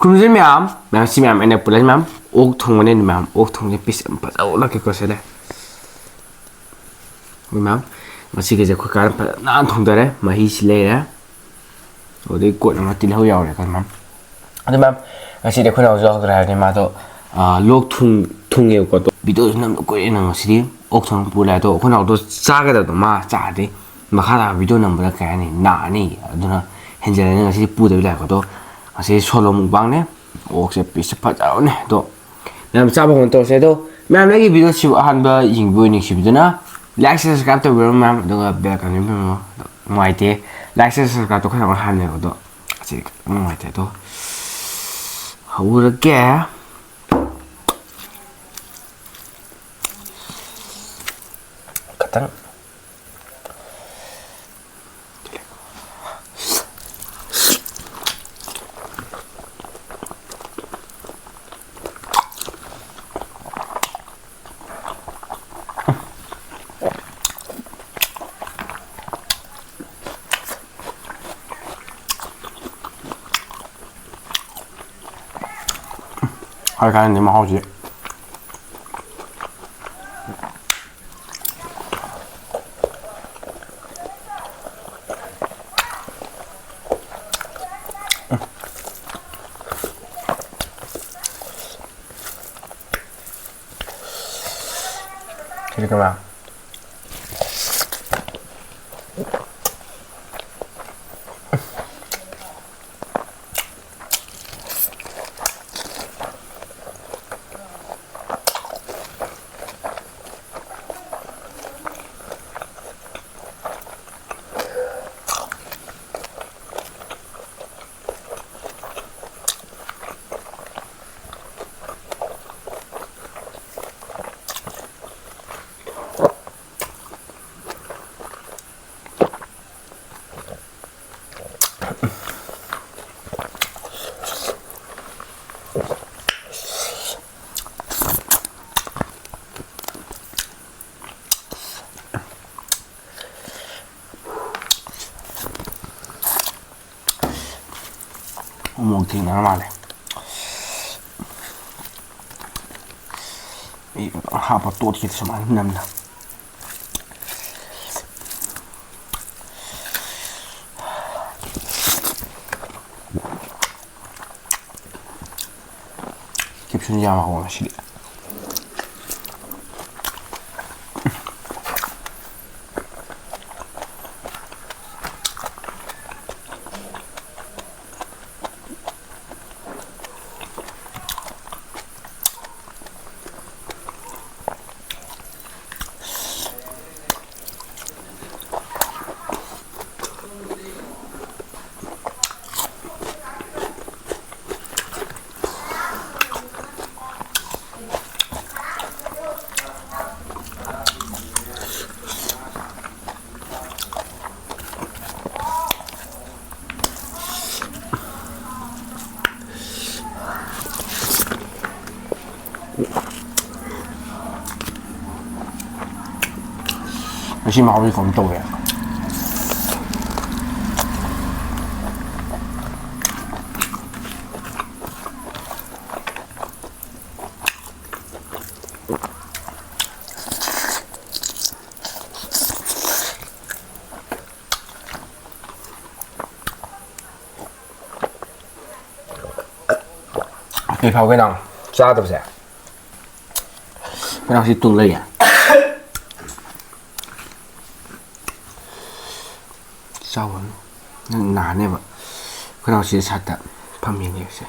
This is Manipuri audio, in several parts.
ꯈꯨꯔꯨꯝꯖꯩ ꯃꯌꯥꯝ ꯁꯤ ꯃꯌꯥꯝ ꯑꯩꯅ ꯄꯨꯜꯂꯁꯤ ꯃꯌꯥꯝ ꯑꯣꯛ ꯊꯣꯡꯕꯅꯦ ꯃꯌꯥꯝ ꯑꯣꯛ ꯊꯣꯡꯕꯁꯦ ꯄꯤꯁ ꯌꯥꯝ ꯐꯖꯅ ꯀꯩꯀꯣꯁꯤꯗ ꯃꯌꯥꯝ ꯉꯁꯤꯒꯤꯁꯦ ꯑꯩꯈꯣꯏ ꯀꯥꯔ ꯐꯖꯅ ꯊꯣꯡꯗꯔꯦ ꯃꯍꯤꯁꯤ ꯂꯩꯔꯦ ꯑꯗꯨꯗꯩ ꯀꯣꯠ ꯑꯃ ꯇꯤꯜꯍꯧ ꯌꯥꯎꯔꯦ ꯑꯩꯈꯣꯏ ꯃꯌꯥꯝ ꯑꯗꯨ ꯃꯌꯥꯝ ꯉꯁꯤꯗꯤ ꯑꯩꯈꯣꯏꯅ ꯍꯧꯖꯤꯛ ꯌꯥꯎꯗ꯭ꯔꯦ ꯍꯥꯏꯔꯗꯤ ꯃꯥꯗꯣ ꯂꯣꯛ ꯊꯨꯡꯉꯦꯕꯀꯣ ꯚꯤꯗꯤꯑꯣꯁꯨ ꯅꯝꯕ ꯀꯨꯏꯔꯦꯅ ꯉꯁꯤꯗꯤ ꯑꯣꯛ ꯊꯣꯡ ꯄꯨꯔꯦ ꯑꯗꯣ ꯑꯩꯈꯣꯏꯅ ꯍꯧꯗꯣ ꯆꯥꯒꯗꯕꯗꯣ ꯃꯥ ꯆꯥꯔꯗꯤ ꯃꯈꯥ ꯇꯥꯕ ꯚꯤꯗꯤꯑꯣ ꯅꯝꯕꯗ ꯀꯩ ꯍꯥꯏꯅꯤ ꯅꯥꯔꯅꯤ ꯑꯗꯨꯅ ꯍꯦꯟꯖꯜꯂꯅꯤ ꯉꯁꯤꯗꯤ ꯄꯨꯗꯕꯤ ꯂꯥꯛꯄ ꯑꯗꯣ ꯉꯁꯤ ꯁꯣꯂꯣ ꯃꯨꯛꯕꯥꯡꯅꯦ ꯑꯣꯛꯁꯦ ꯄꯤꯁꯁꯦ ꯐꯖꯕꯅꯦ ꯑꯗꯣ ꯃꯌꯥꯝ ꯆꯥꯕ ꯍꯧꯅ ꯇꯧꯔꯁꯦ ꯑꯗꯣ ꯃꯌꯥꯝ ꯑꯩꯒꯤ ꯚꯤꯗꯤꯑꯣꯁꯤꯕꯨ ꯑꯍꯥꯟꯕ ꯌꯦꯡꯕ ꯑꯣꯏꯅ ꯅꯤꯡꯁꯤꯡꯕꯤꯗꯨꯅ ꯂꯥꯏꯛ ꯁꯕꯁꯀ꯭ꯔꯥꯏꯕ ꯇꯧꯕꯤꯔꯣ ꯃꯌꯥꯝ ꯑꯗꯨꯒ ꯕꯦꯜ ꯑꯥꯏꯀꯟ ꯅꯝꯕꯤꯔꯝꯃꯣ ꯅꯨꯡꯉꯥꯏꯇꯦ ꯂꯥꯏꯛ ꯁꯕꯁꯀ꯭ꯔꯥꯏꯕ ꯇꯧ ꯈꯔ ꯍꯥꯟꯅꯦꯕ ꯑꯗꯣ ꯑꯁꯤ ꯅꯨꯡꯉꯥꯏꯇꯦ ꯑꯗꯣ ꯍꯧꯔꯒꯦ ꯈꯤꯇꯪ ꯍꯥꯏꯀꯥꯟꯗꯤ ꯃꯍꯥꯎꯁꯤ Jadi kemana? Một thì nó mà này hạ vào tốt thì sao mà nằm nè kịp sinh ra mà hồ là xịt Mày xin máu đi không tôi à Cái phao cái nào ra tập rẻ cái nào thì tung lên à sao nó nản này vậy cái nào chỉ sạch ạ phẩm miếng này sẽ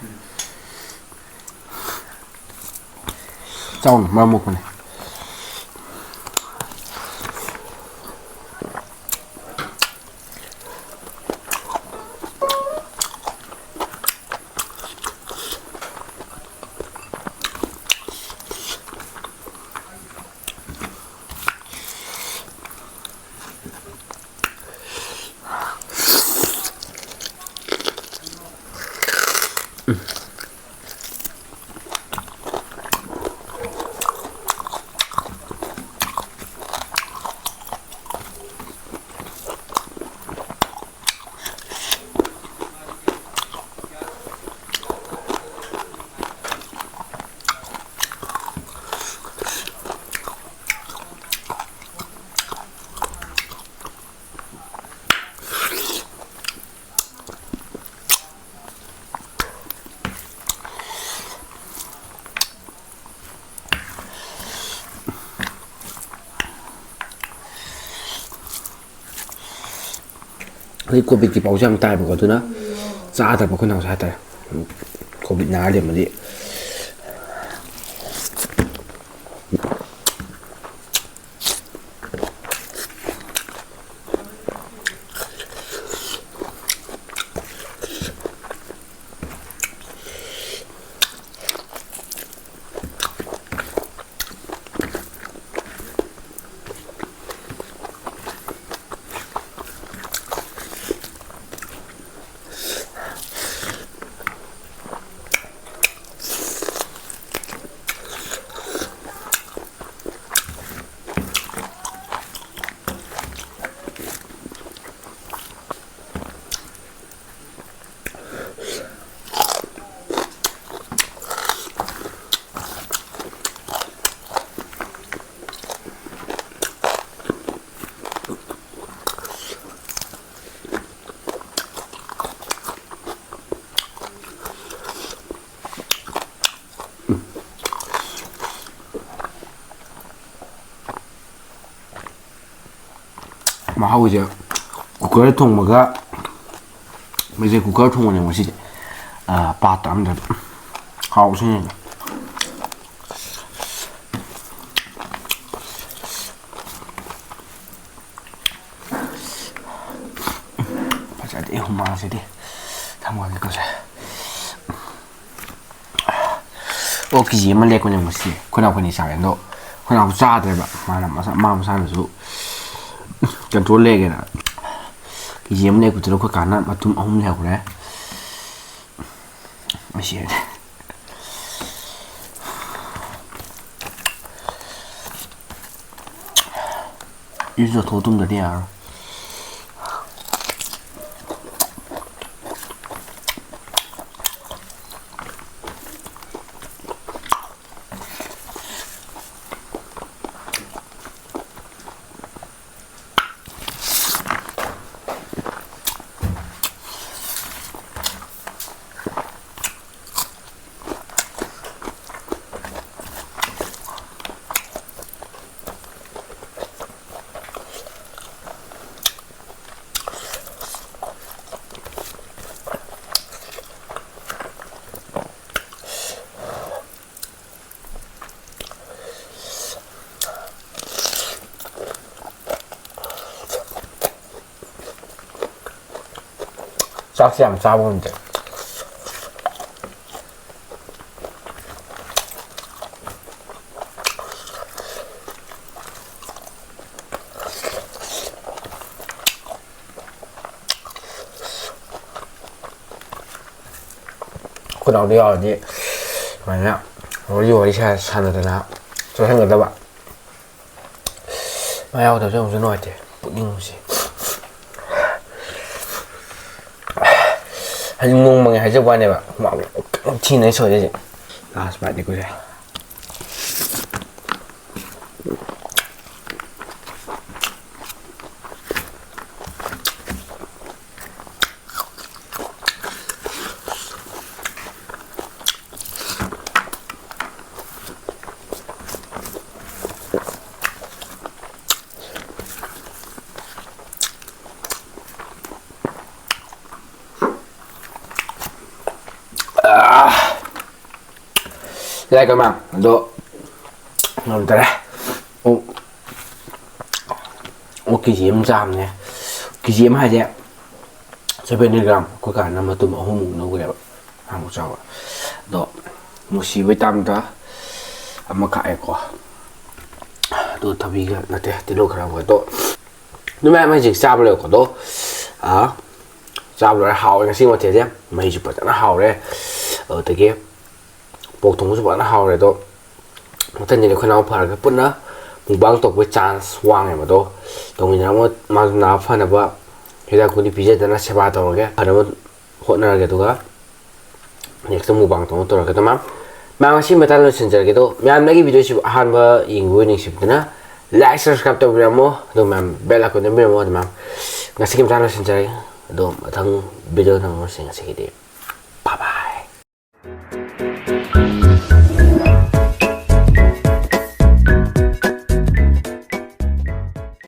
sao mà một này ꯍꯧꯖꯤꯛ ꯀꯣꯚꯤꯗꯀꯤ ꯄꯥꯎꯁꯦ ꯌꯥꯝ ꯇꯥꯏꯕꯀꯣ ꯑꯗꯨꯅ ꯆꯥꯗꯕ ꯈꯨꯅꯥꯎꯁꯦ ꯍꯥꯏꯇꯥꯔꯦ ꯀꯣꯚꯤꯗ ꯅꯥꯔꯗꯤ ꯑꯃꯗꯤ ꯃꯍꯥꯎꯁꯦ ꯀꯨꯀꯔ ꯊꯣꯡꯕꯒ ꯃꯩꯁꯦ ꯀꯨꯀꯔ ꯊꯣꯡꯕꯅꯦ ꯉꯁꯤꯗꯤ ꯄꯥꯇ꯭ꯔ ꯑꯃꯗ ꯍꯥꯎꯁꯤꯅꯦ ꯐꯖꯗꯦ ꯍꯨꯃꯥꯡꯁꯤꯗꯤ ꯊꯝꯃꯒꯦ ꯀꯣꯁꯦ ꯑꯣ ꯀꯦꯖꯤ ꯑꯃ ꯂꯦꯛꯄꯅꯦ ꯉꯁꯤ ꯑꯩꯈꯣꯏꯅ ꯑꯩꯈꯣꯏꯅꯤ ꯆꯥꯔꯦ ꯑꯗꯣ ꯑꯩꯈꯣꯏꯅ ꯆꯥꯗ꯭ꯔꯦꯕ ꯃꯥ ꯃꯁꯥꯅꯁꯨ ꯀꯟꯇ꯭ꯔꯣꯜ ꯂꯩꯒꯦꯅ ꯀꯦꯖꯤ ꯑꯃ ꯂꯦꯛꯄꯗꯨꯗ ꯑꯩꯈꯣꯏ ꯀꯥꯟꯅ ꯃꯇꯨꯝ 3 ꯂꯩꯍꯧꯔꯦ ꯃꯁꯤ 이리저 도둑들이야. 짝지 안 짜보는데. 그나도 어디 만약 우리 월샷 사느라 저 생각해봐. 마야 더 좀 주는 것 같아. 뿌링시. Anh ngung mà ngày trước qua này bạn chi này sợi gì bạn đi coi đây đây các bạn độ làm tới đây một cái diêm giảm này cái diêm hai đẹp 7g có cả năm mà tụi họ không nấu đẹp hàng một sao đó một xí với tam đó mà cãi quá tôi thà vì là thế thì lúc nào vậy tôi nếu mà mấy chỉ sao được có tôi sao rồi hào cái gì mà thế chứ mấy chỉ phải nó hào đấy ở tới kia bộ thống số nó hào rồi tôi một thân nhìn nó phải cái bún đó một băng tộc với chance hoàng này mà tôi mình nó mà phải là vợ thì là cũng đi pizza nó sẽ ba tàu cái ở đó hỗn hợp cái tôi cái xong một băng tộc tôi cái tôi mà xin mà ta lên xin cái tôi mình mấy cái video chụp hàng và in vui những chụp đó like subscribe cho video mo rồi mà bell icon để video mo mà ngày xin chúng ta lên xin chơi đó thằng video thằng nó sẽ cái gì